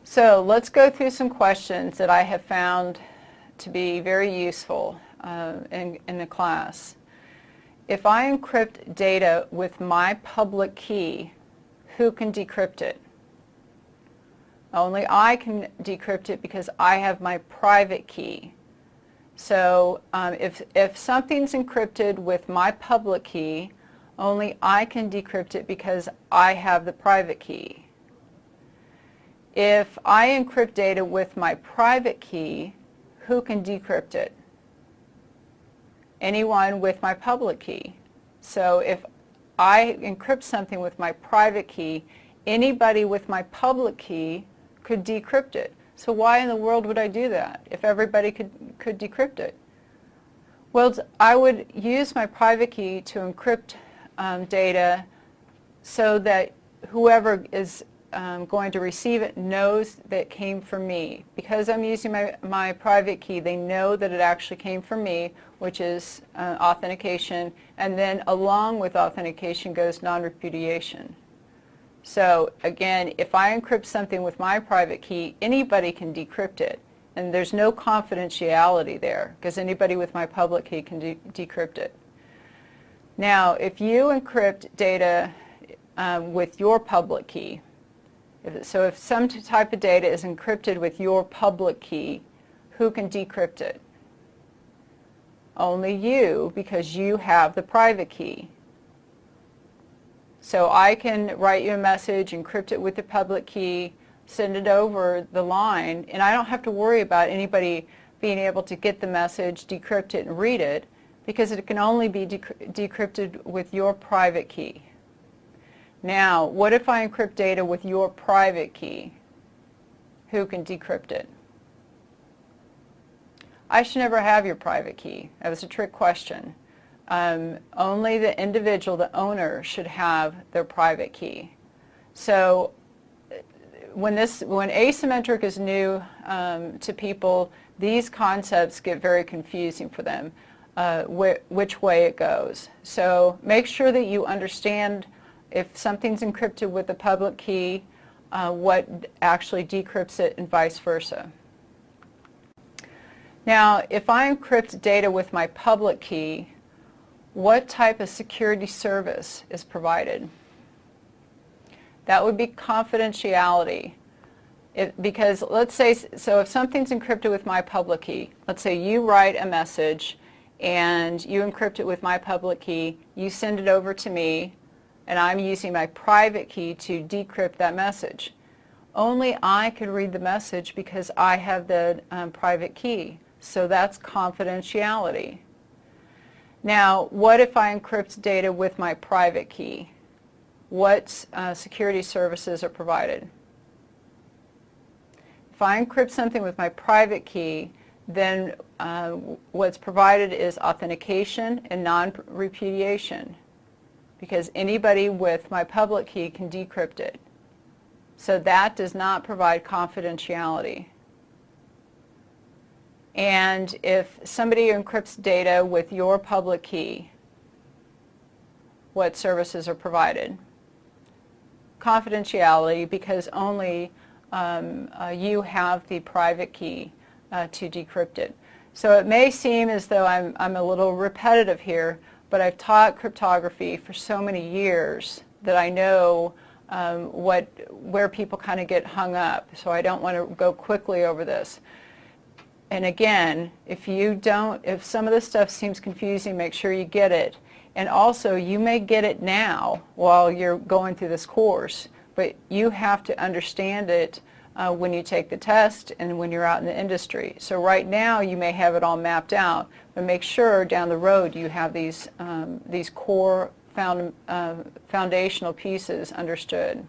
So let's go through some questions that I have found to be very useful in the class. If I encrypt data with my public key, who can decrypt it? Only I can decrypt it because I have my private key. So if something's encrypted with my public key, only I can decrypt it because I have the private key. If I encrypt data with my private key, who can decrypt it? Anyone with my public key. So if I encrypt something with my private key, anybody with my public key could decrypt it. So why in the world would I do that if everybody could decrypt it? Well, I would use my private key to encrypt data so that whoever is going to receive it knows that it came from me. Because I'm using my private key, they know that it actually came from me, which is authentication, and then along with authentication goes non-repudiation. So again, if I encrypt something with my private key, anybody can decrypt it, and there's no confidentiality there because anybody with my public key can decrypt it. Now, if you encrypt data with your public key, so if some type of data is encrypted with your public key, who can decrypt it? Only you, because you have the private key. So I can write you a message, encrypt it with the public key, send it over the line, and I don't have to worry about anybody being able to get the message, decrypt it, and read it, because it can only be decrypted with your private key. Now, what if I encrypt data with your private key? Who can decrypt it? I should never have your private key. That was a trick question. Only the individual, the owner, should have their private key. So when asymmetric is new to people, these concepts get very confusing for them, which way it goes. So make sure that you understand if something's encrypted with the public key, what actually decrypts it and vice versa. Now, if I encrypt data with my public key, what type of security service is provided? That would be confidentiality. Because let's say, so if something's encrypted with my public key, let's say you write a message and you encrypt it with my public key, you send it over to me, and I'm using my private key to decrypt that message. Only I can read the message because I have the private key. So that's confidentiality. Now, what if I encrypt data with my private key? What security services are provided? If I encrypt something with my private key, then what's provided is authentication and non-repudiation, because anybody with my public key can decrypt it. So that does not provide confidentiality. And if somebody encrypts data with your public key, what services are provided? Confidentiality, because only you have the private key to decrypt it. So it may seem as though I'm a little repetitive here, but I've taught cryptography for so many years that I know where people kind of get hung up. So I don't want to go quickly over this. And again, if some of this stuff seems confusing, make sure you get it. And also, you may get it now while you're going through this course, but you have to understand it when you take the test and when you're out in the industry. So right now, you may have it all mapped out, but make sure down the road you have these core foundational pieces understood.